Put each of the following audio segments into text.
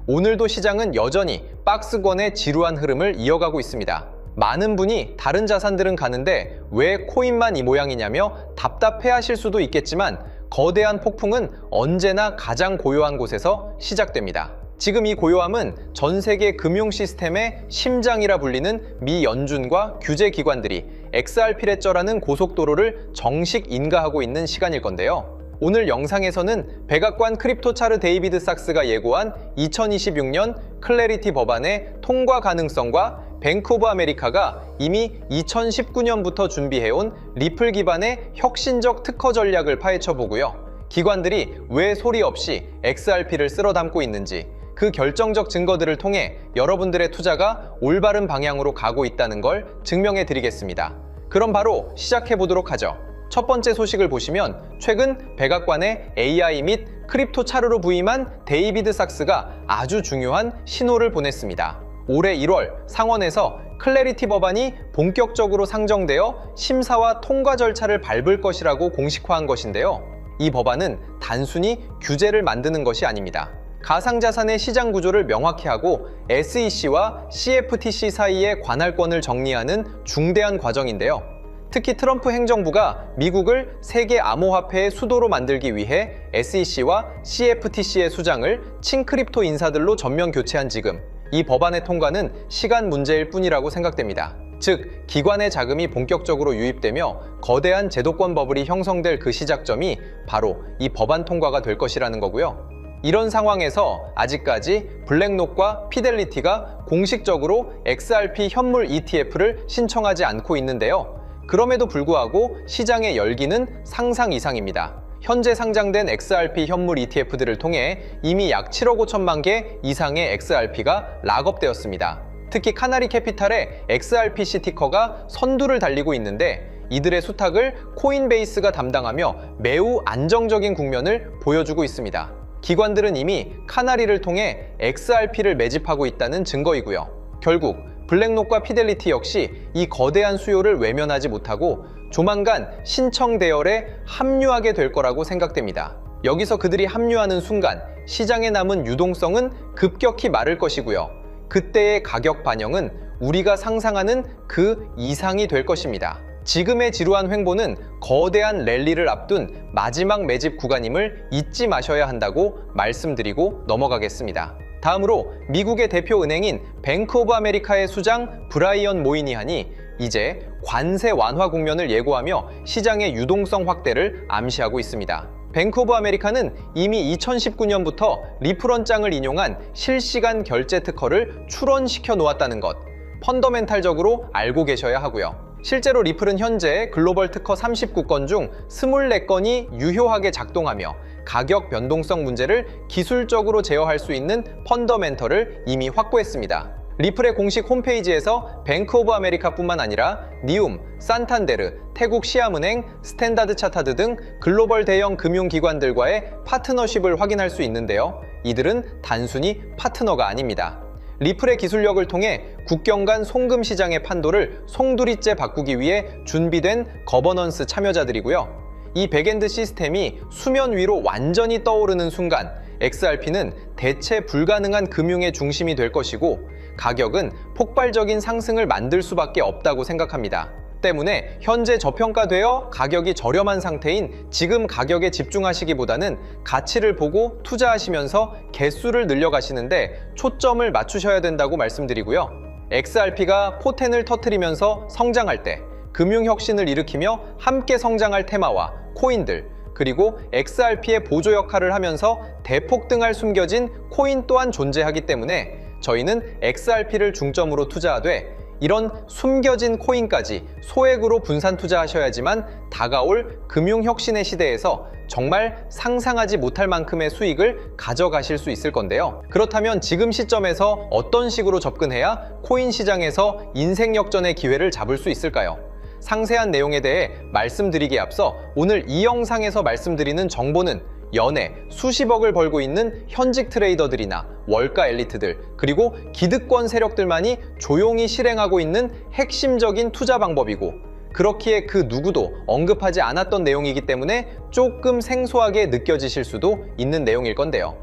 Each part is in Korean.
오늘도 시장은 여전히 박스권의 지루한 흐름을 이어가고 있습니다. 많은 분이 다른 자산들은 가는데 왜 코인만 이 모양이냐며 답답해하실 수도 있겠지만 거대한 폭풍은 언제나 가장 고요한 곳에서 시작됩니다. 지금 이 고요함은 전 세계 금융 시스템의 심장이라 불리는 미 연준과 규제 기관들이 XRP래쩌라는 고속도로를 정식 인가하고 있는 시간일 건데요. 오늘 영상에서는 백악관 크립토 차르 데이비드 삭스가 예고한 2026년 클래리티 법안의 통과 가능성과 뱅크 오브 아메리카가 이미 2019년부터 준비해온 리플 기반의 혁신적 특허 전략을 파헤쳐 보고요. 기관들이 왜 소리 없이 XRP를 쓸어 담고 있는지, 그 결정적 증거들을 통해 여러분들의 투자가 올바른 방향으로 가고 있다는 걸 증명해 드리겠습니다. 그럼 바로 시작해 보도록 하죠. 첫 번째 소식을 보시면 최근 백악관의 AI 및 크립토 차르로 부임한 데이비드 삭스가 아주 중요한 신호를 보냈습니다. 올해 1월 상원에서 클래리티 법안이 본격적으로 상정되어 심사와 통과 절차를 밟을 것이라고 공식화한 것인데요. 이 법안은 단순히 규제를 만드는 것이 아닙니다. 가상자산의 시장 구조를 명확히 하고 SEC와 CFTC 사이의 관할권을 정리하는 중대한 과정인데요. 특히 트럼프 행정부가 미국을 세계 암호화폐의 수도로 만들기 위해 SEC와 CFTC의 수장을 친크립토 인사들로 전면 교체한 지금, 이 법안의 통과는 시간 문제일 뿐이라고 생각됩니다. 즉, 기관의 자금이 본격적으로 유입되며 거대한 제도권 버블이 형성될 그 시작점이 바로 이 법안 통과가 될 것이라는 거고요. 이런 상황에서 아직까지 블랙록과 피델리티가 공식적으로 XRP 현물 ETF를 신청하지 않고 있는데요. 그럼에도 불구하고 시장의 열기는 상상 이상입니다. 현재 상장된 XRP 현물 ETF들을 통해 이미 약 7억 5천만 개 이상의 XRP가 락업되었습니다. 특히 카나리 캐피탈의 XRPC 티커가 선두를 달리고 있는데 이들의 수탁을 코인베이스가 담당하며 매우 안정적인 국면을 보여주고 있습니다. 기관들은 이미 카나리를 통해 XRP를 매집하고 있다는 증거이고요. 결국 블랙록과 피델리티 역시 이 거대한 수요를 외면하지 못하고 조만간 신청 대열에 합류하게 될 거라고 생각됩니다. 여기서 그들이 합류하는 순간 시장에 남은 유동성은 급격히 마를 것이고요. 그때의 가격 반영은 우리가 상상하는 그 이상이 될 것입니다. 지금의 지루한 횡보는 거대한 랠리를 앞둔 마지막 매집 구간임을 잊지 마셔야 한다고 말씀드리고 넘어가겠습니다. 다음으로 미국의 대표 은행인 뱅크 오브 아메리카의 수장 브라이언 모이니한이 이제 관세 완화 국면을 예고하며 시장의 유동성 확대를 암시하고 있습니다. 뱅크 오브 아메리카는 이미 2019년부터 리플런장을 인용한 실시간 결제 특허를 출원시켜 놓았다는 것, 펀더멘탈적으로 알고 계셔야 하고요. 실제로 리플은 현재 글로벌 특허 39건 중 24건이 유효하게 작동하며 가격 변동성 문제를 기술적으로 제어할 수 있는 펀더멘털을 이미 확보했습니다. 리플의 공식 홈페이지에서 뱅크 오브 아메리카뿐만 아니라 니움, 산탄데르, 태국 시암은행, 스탠다드 차타드 등 글로벌 대형 금융기관들과의 파트너십을 확인할 수 있는데요. 이들은 단순히 파트너가 아닙니다. 리플의 기술력을 통해 국경 간 송금 시장의 판도를 송두리째 바꾸기 위해 준비된 거버넌스 참여자들이고요. 이 백엔드 시스템이 수면 위로 완전히 떠오르는 순간 XRP는 대체 불가능한 금융의 중심이 될 것이고 가격은 폭발적인 상승을 만들 수밖에 없다고 생각합니다. 때문에 현재 저평가되어 가격이 저렴한 상태인 지금 가격에 집중하시기보다는 가치를 보고 투자하시면서 개수를 늘려가시는데 초점을 맞추셔야 된다고 말씀드리고요. XRP가 포텐을 터뜨리면서 성장할 때 금융혁신을 일으키며 함께 성장할 테마와 코인들, 그리고 XRP의 보조 역할을 하면서 대폭등할 숨겨진 코인 또한 존재하기 때문에 저희는 XRP를 중점으로 투자하되 이런 숨겨진 코인까지 소액으로 분산 투자하셔야지만 다가올 금융혁신의 시대에서 정말 상상하지 못할 만큼의 수익을 가져가실 수 있을 건데요. 그렇다면 지금 시점에서 어떤 식으로 접근해야 코인 시장에서 인생 역전의 기회를 잡을 수 있을까요? 상세한 내용에 대해 말씀드리기에 앞서 오늘 이 영상에서 말씀드리는 정보는 연에 수십억을 벌고 있는 현직 트레이더들이나 월가 엘리트들, 그리고 기득권 세력들만이 조용히 실행하고 있는 핵심적인 투자 방법이고, 그렇기에 그 누구도 언급하지 않았던 내용이기 때문에 조금 생소하게 느껴지실 수도 있는 내용일 건데요.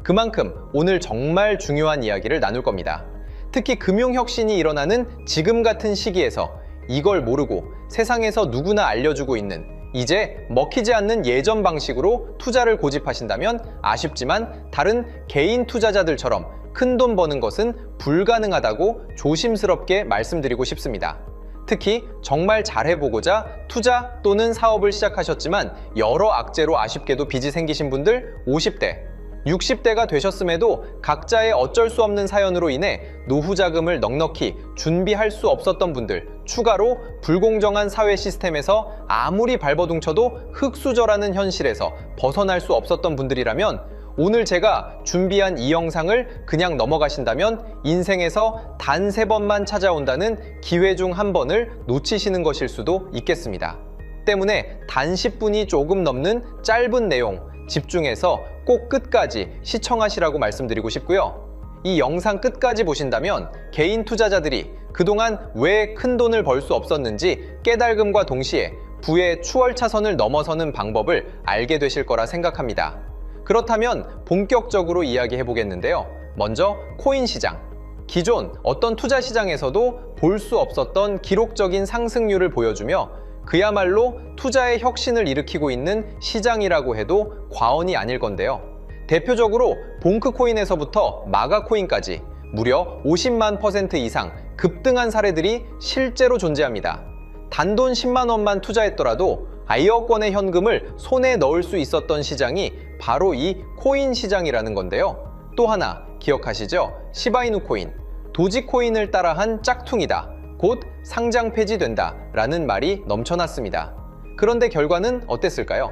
그만큼 오늘 정말 중요한 이야기를 나눌 겁니다. 특히 금융혁신이 일어나는 지금 같은 시기에서 이걸 모르고 세상에서 누구나 알려주고 있는, 이제 먹히지 않는 예전 방식으로 투자를 고집하신다면 아쉽지만 다른 개인 투자자들처럼 큰돈 버는 것은 불가능하다고 조심스럽게 말씀드리고 싶습니다. 특히 정말 잘해보고자 투자 또는 사업을 시작하셨지만 여러 악재로 아쉽게도 빚이 생기신 분들 50대, 60대가 되셨음에도 각자의 어쩔 수 없는 사연으로 인해 노후 자금을 넉넉히 준비할 수 없었던 분들, 추가로 불공정한 사회 시스템에서 아무리 발버둥 쳐도 흙수저라는 현실에서 벗어날 수 없었던 분들이라면 오늘 제가 준비한 이 영상을 그냥 넘어가신다면 인생에서 단 3번만 찾아온다는 기회 중 한 번을 놓치시는 것일 수도 있겠습니다. 때문에 단 10분이 조금 넘는 짧은 내용 집중해서 꼭 끝까지 시청하시라고 말씀드리고 싶고요. 이 영상 끝까지 보신다면 개인 투자자들이 그동안 왜 큰 돈을 벌 수 없었는지 깨달음과 동시에 부의 추월차선을 넘어서는 방법을 알게 되실 거라 생각합니다. 그렇다면 본격적으로 이야기해 보겠는데요. 먼저 코인 시장. 기존 어떤 투자 시장에서도 볼 수 없었던 기록적인 상승률을 보여주며 그야말로 투자의 혁신을 일으키고 있는 시장이라고 해도 과언이 아닐 건데요. 대표적으로 봉크코인에서부터 마가코인까지 무려 50만 % 이상 급등한 사례들이 실제로 존재합니다. 단돈 10만 원만 투자했더라도 1억 원의 현금을 손에 넣을 수 있었던 시장이 바로 이 코인 시장이라는 건데요. 또 하나 기억하시죠? 시바이누 코인, 도지코인을 따라한 짝퉁이다. 곧 상장 폐지된다 라는 말이 넘쳐났습니다. 그런데 결과는 어땠을까요?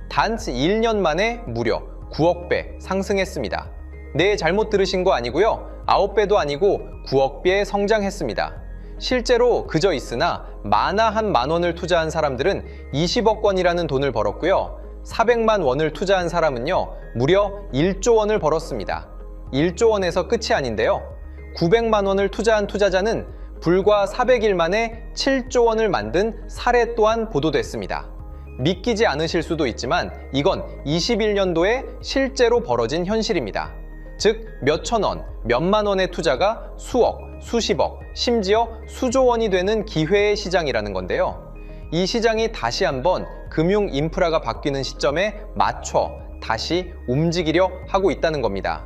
단 1년 만에 무려 9억 배 상승했습니다. 네, 잘못 들으신 거 아니고요. 9배도 아니고 9억 배 성장했습니다. 실제로 그저 있으나 만화 한 만 원을 투자한 사람들은 20억 원이라는 돈을 벌었고요. 400만 원을 투자한 사람은요, 무려 1조 원을 벌었습니다. 1조 원에서 끝이 아닌데요. 900만 원을 투자한 투자자는 불과 400일 만에 7조 원을 만든 사례 또한 보도됐습니다. 믿기지 않으실 수도 있지만 이건 21년도에 실제로 벌어진 현실입니다. 즉, 몇천 원, 몇만 원의 투자가 수억, 수십억, 심지어 수조 원이 되는 기회의 시장이라는 건데요. 이 시장이 다시 한번 금융 인프라가 바뀌는 시점에 맞춰 다시 움직이려 하고 있다는 겁니다.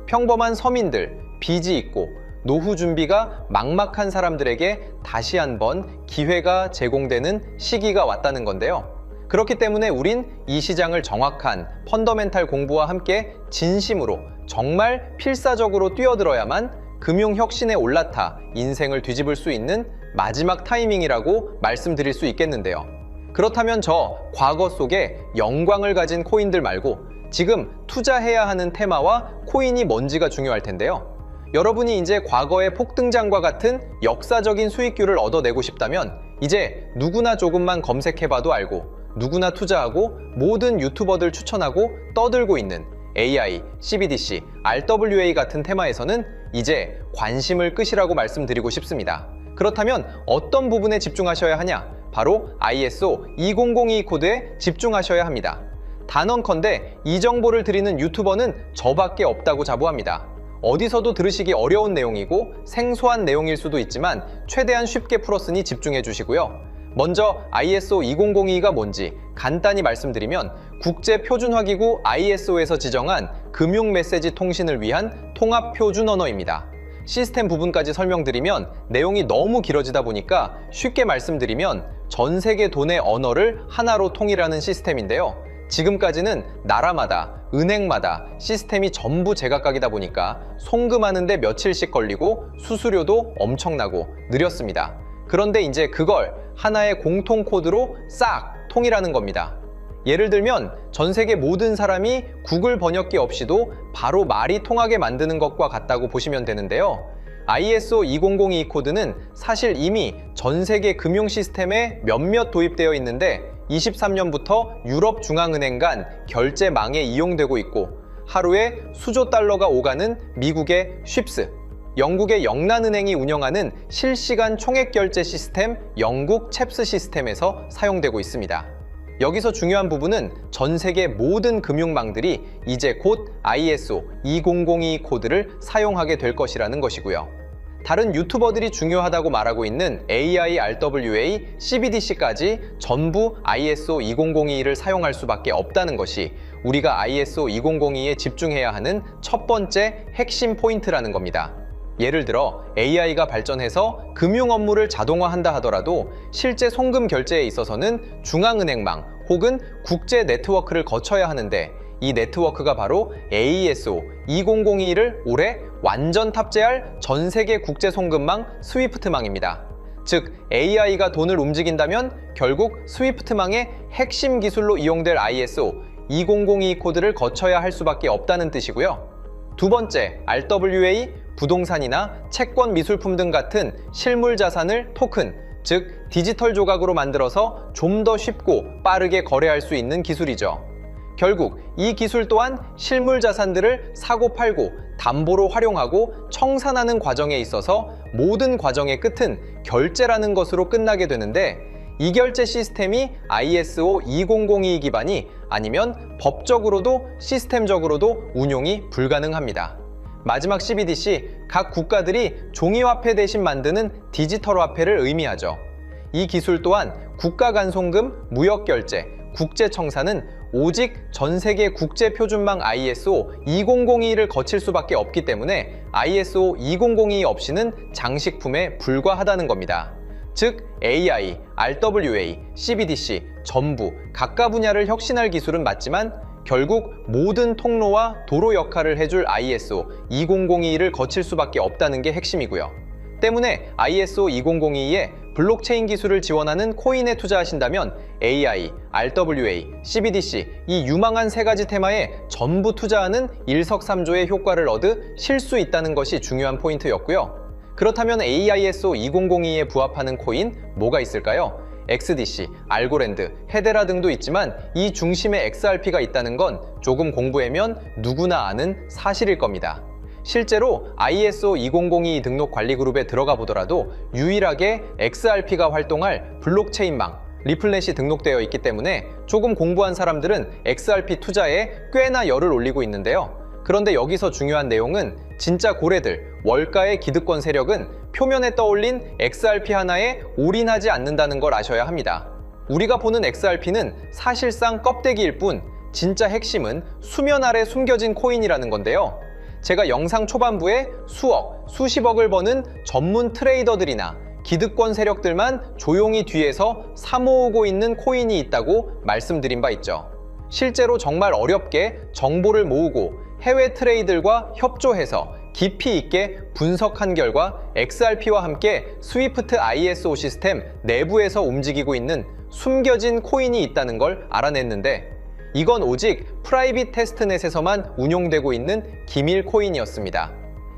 평범한 서민들, 빚이 있고 노후 준비가 막막한 사람들에게 다시 한번 기회가 제공되는 시기가 왔다는 건데요. 그렇기 때문에 우린 이 시장을 정확한 펀더멘탈 공부와 함께 진심으로 정말 필사적으로 뛰어들어야만 금융혁신에 올라타 인생을 뒤집을 수 있는 마지막 타이밍이라고 말씀드릴 수 있겠는데요. 그렇다면 저 과거 속에 영광을 가진 코인들 말고 지금 투자해야 하는 테마와 코인이 뭔지가 중요할 텐데요. 여러분이 이제 과거의 폭등장과 같은 역사적인 수익률을 얻어내고 싶다면 이제 누구나 조금만 검색해봐도 알고 누구나 투자하고 모든 유튜버들 추천하고 떠들고 있는 AI, CBDC, RWA 같은 테마에서는 이제 관심을 끄시라고 말씀드리고 싶습니다. 그렇다면 어떤 부분에 집중하셔야 하냐? 바로 ISO 20022 코드에 집중하셔야 합니다. 단언컨대 이 정보를 드리는 유튜버는 저밖에 없다고 자부합니다. 어디서도 들으시기 어려운 내용이고 생소한 내용일 수도 있지만 최대한 쉽게 풀었으니 집중해 주시고요. 먼저 ISO 2002가 뭔지 간단히 말씀드리면 국제표준화기구 ISO에서 지정한 금융메시지 통신을 위한 통합표준 언어입니다. 시스템 부분까지 설명드리면 내용이 너무 길어지다 보니까 쉽게 말씀드리면 전 세계 돈의 언어를 하나로 통일하는 시스템인데요. 지금까지는 나라마다, 은행마다 시스템이 전부 제각각이다 보니까 송금하는데 며칠씩 걸리고 수수료도 엄청나고 느렸습니다. 그런데 이제 그걸 하나의 공통 코드로 싹 통일하는 겁니다. 예를 들면 전 세계 모든 사람이 구글 번역기 없이도 바로 말이 통하게 만드는 것과 같다고 보시면 되는데요. ISO 2002 코드는 사실 이미 전 세계 금융 시스템에 몇몇 도입되어 있는데 23년부터 유럽중앙은행 간 결제망에 이용되고 있고 하루에 수조 달러가 오가는 미국의 쉽스, 영국의 영란은행이 운영하는 실시간 총액결제 시스템 영국 챕스 시스템에서 사용되고 있습니다. 여기서 중요한 부분은 전 세계 모든 금융망들이 이제 곧 ISO 20022 코드를 사용하게 될 것이라는 것이고요. 다른 유튜버들이 중요하다고 말하고 있는 AI, RWA, CBDC까지 전부 ISO 2002를 사용할 수밖에 없다는 것이 우리가 ISO 2002에 집중해야 하는 첫 번째 핵심 포인트라는 겁니다. 예를 들어 AI가 발전해서 금융 업무를 자동화한다 하더라도 실제 송금 결제에 있어서는 중앙은행망 혹은 국제 네트워크를 거쳐야 하는데 이 네트워크가 바로 AESO 2002를 올해 완전 탑재할 전 세계 국제 송금망 스위프트망입니다. 즉 AI가 돈을 움직인다면 결국 스위프트망의 핵심 기술로 이용될 ISO 2002 코드를 거쳐야 할 수밖에 없다는 뜻이고요. 두 번째, RWA, 부동산이나 채권 미술품 등 같은 실물 자산을 토큰, 즉 디지털 조각으로 만들어서 좀 더 쉽고 빠르게 거래할 수 있는 기술이죠. 결국 이 기술 또한 실물 자산들을 사고 팔고 담보로 활용하고 청산하는 과정에 있어서 모든 과정의 끝은 결제라는 것으로 끝나게 되는데 이 결제 시스템이 ISO 2002 기반이 아니면 법적으로도 시스템적으로도 운용이 불가능합니다. 마지막 CBDC, 각 국가들이 종이화폐 대신 만드는 디지털 화폐를 의미하죠. 이 기술 또한 국가 간 송금, 무역 결제, 국제 청산은 오직 전 세계 국제 표준망 ISO 2002를 거칠 수밖에 없기 때문에 ISO 2002 없이는 장식품에 불과하다는 겁니다. 즉 AI, RWA, CBDC 전부 각각 분야를 혁신할 기술은 맞지만 결국 모든 통로와 도로 역할을 해줄 ISO 2002를 거칠 수밖에 없다는 게 핵심이고요. 때문에 ISO 2002에 블록체인 기술을 지원하는 코인에 투자하신다면 AI, RWA, CBDC 이 유망한 세 가지 테마에 전부 투자하는 일석삼조의 효과를 얻으실 수 있다는 것이 중요한 포인트였고요. 그렇다면 AISO 2002에 부합하는 코인 뭐가 있을까요? XDC, 알고랜드, 헤데라 등도 있지만 이 중심에 XRP가 있다는 건 조금 공부하면 누구나 아는 사실일 겁니다. 실제로 ISO 2002 등록 관리 그룹에 들어가 보더라도 유일하게 XRP가 활동할 블록체인망, 리플넷이 등록되어 있기 때문에 조금 공부한 사람들은 XRP 투자에 꽤나 열을 올리고 있는데요. 그런데 여기서 중요한 내용은 진짜 고래들, 월가의 기득권 세력은 표면에 떠올린 XRP 하나에 올인하지 않는다는 걸 아셔야 합니다. 우리가 보는 XRP는 사실상 껍데기일 뿐 진짜 핵심은 수면 아래 숨겨진 코인이라는 건데요. 제가 영상 초반부에 수억, 수십억을 버는 전문 트레이더들이나 기득권 세력들만 조용히 뒤에서 사모으고 있는 코인이 있다고 말씀드린 바 있죠. 실제로 정말 어렵게 정보를 모으고 해외 트레이더들과 협조해서 깊이 있게 분석한 결과 XRP와 함께 스위프트 ISO 시스템 내부에서 움직이고 있는 숨겨진 코인이 있다는 걸 알아냈는데 이건 오직 프라이빗 테스트넷에서만 운용되고 있는 기밀 코인이었습니다.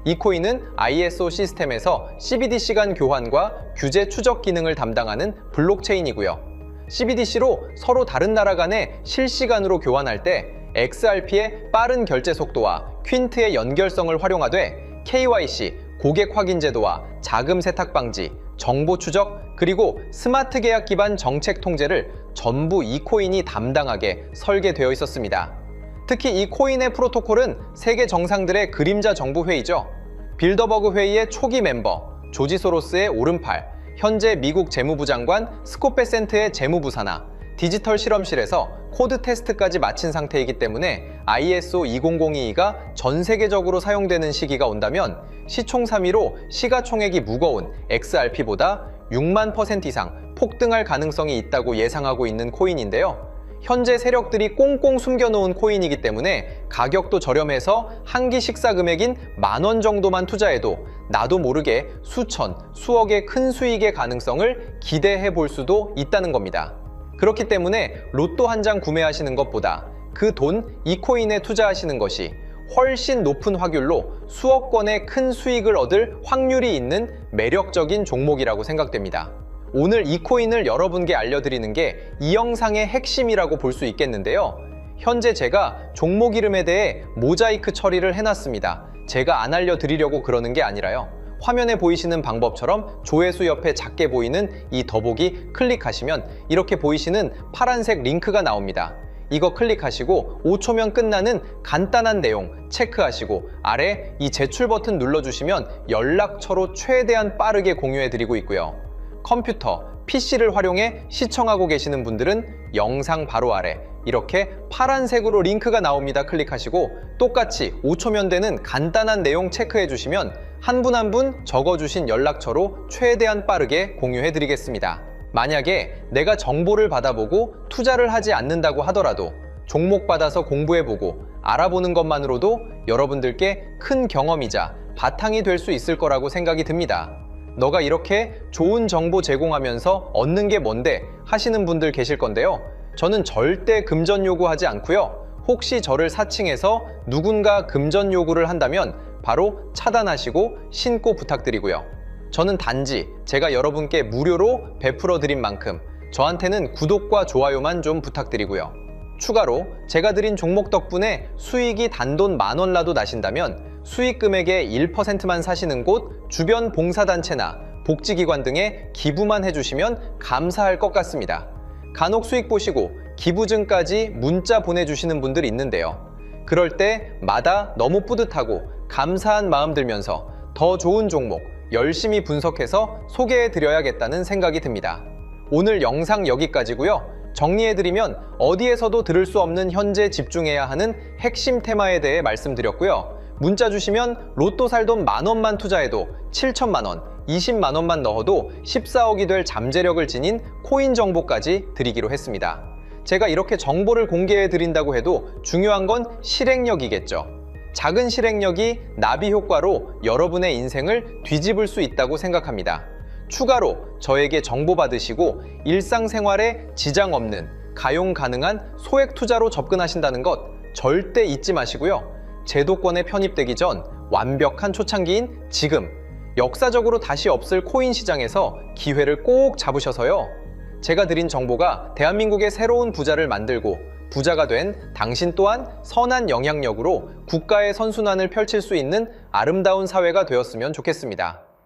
이 코인은 ISO 시스템에서 CBDC 간 교환과 규제 추적 기능을 담당하는 블록체인이고요. CBDC로 서로 다른 나라 간에 실시간으로 교환할 때 XRP의 빠른 결제 속도와 퀸트의 연결성을 활용하되 KYC, 고객 확인 제도와 자금 세탁 방지, 정보 추적, 그리고 스마트 계약 기반 정책 통제를 전부 이 코인이 담당하게 설계되어 있었습니다. 특히 이 코인의 프로토콜은 세계 정상들의 그림자 정부 회의죠. 빌더버그 회의의 초기 멤버, 조지 소로스의 오른팔, 현재 미국 재무부 장관 스콧 베센트의 재무부 산하, 디지털 실험실에서 코드 테스트까지 마친 상태이기 때문에 ISO 2002가 전 세계적으로 사용되는 시기가 온다면 시총삼위로 시가총액이 무거운 XRP보다 6만 % 이상 폭등할 가능성이 있다고 예상하고 있는 코인인데요. 현재 세력들이 꽁꽁 숨겨놓은 코인이기 때문에 가격도 저렴해서 한 끼 식사 금액인 10,000원 정도만 투자해도 나도 모르게 수천, 수억의 큰 수익의 가능성을 기대해 볼 수도 있다는 겁니다. 그렇기 때문에 로또 한 장 구매하시는 것보다 그 돈 이 코인에 투자하시는 것이 훨씬 높은 확률로 수억 건의 큰 수익을 얻을 확률이 있는 매력적인 종목이라고 생각됩니다. 오늘 이 코인을 여러분께 알려드리는 게 이 영상의 핵심이라고 볼 수 있겠는데요. 현재 제가 종목 이름에 대해 모자이크 처리를 해놨습니다. 제가 안 알려드리려고 그러는 게 아니라요. 화면에 보이시는 방법처럼 조회수 옆에 작게 보이는 이 더보기 클릭하시면 이렇게 보이시는 파란색 링크가 나옵니다. 이거 클릭하시고 5초면 끝나는 간단한 내용 체크하시고 아래 이 제출 버튼 눌러주시면 연락처로 최대한 빠르게 공유해드리고 있고요. 컴퓨터, PC를 활용해 시청하고 계시는 분들은 영상 바로 아래 이렇게 파란색으로 링크가 나옵니다. 클릭하시고 똑같이 5초면 되는 간단한 내용 체크해 주시면 한 분 한 분 적어주신 연락처로 최대한 빠르게 공유해 드리겠습니다. 만약에 내가 정보를 받아보고 투자를 하지 않는다고 하더라도 종목 받아서 공부해보고 알아보는 것만으로도 여러분들께 큰 경험이자 바탕이 될 수 있을 거라고 생각이 듭니다. 너가 이렇게 좋은 정보 제공하면서 얻는 게 뭔데 하시는 분들 계실 건데요. 저는 절대 금전 요구하지 않고요. 혹시 저를 사칭해서 누군가 금전 요구를 한다면 바로 차단하시고 신고 부탁드리고요. 저는 단지 제가 여러분께 무료로 베풀어 드린 만큼 저한테는 구독과 좋아요만 좀 부탁드리고요. 추가로 제가 드린 종목 덕분에 수익이 단돈 10,000원 라도 나신다면 수익 금액의 1%만 사시는 곳 주변 봉사단체나 복지기관 등에 기부만 해주시면 감사할 것 같습니다. 간혹 수익 보시고 기부증까지 문자 보내주시는 분들 있는데요. 그럴 때마다 너무 뿌듯하고 감사한 마음 들면서 더 좋은 종목 열심히 분석해서 소개해드려야겠다는 생각이 듭니다. 오늘 영상 여기까지고요. 정리해드리면 어디에서도 들을 수 없는 현재 집중해야 하는 핵심 테마에 대해 말씀드렸고요. 문자 주시면 로또 살 돈 10,000원만 투자해도 7천만 원, 20만 원만 넣어도 14억이 될 잠재력을 지닌 코인 정보까지 드리기로 했습니다. 제가 이렇게 정보를 공개해 드린다고 해도 중요한 건 실행력이겠죠. 작은 실행력이 나비 효과로 여러분의 인생을 뒤집을 수 있다고 생각합니다. 추가로 저에게 정보 받으시고 일상생활에 지장 없는 가용 가능한 소액 투자로 접근하신다는 것 절대 잊지 마시고요. 제도권에 편입되기 전 완벽한 초창기인 지금 역사적으로 다시 없을 코인 시장에서 기회를 꼭 잡으셔서요. 제가 드린 정보가 대한민국의 새로운 부자를 만들고 부자가 된 당신 또한 선한 영향력으로 국가의 선순환을 펼칠 수 있는 아름다운 사회가 되었으면 좋겠습니다.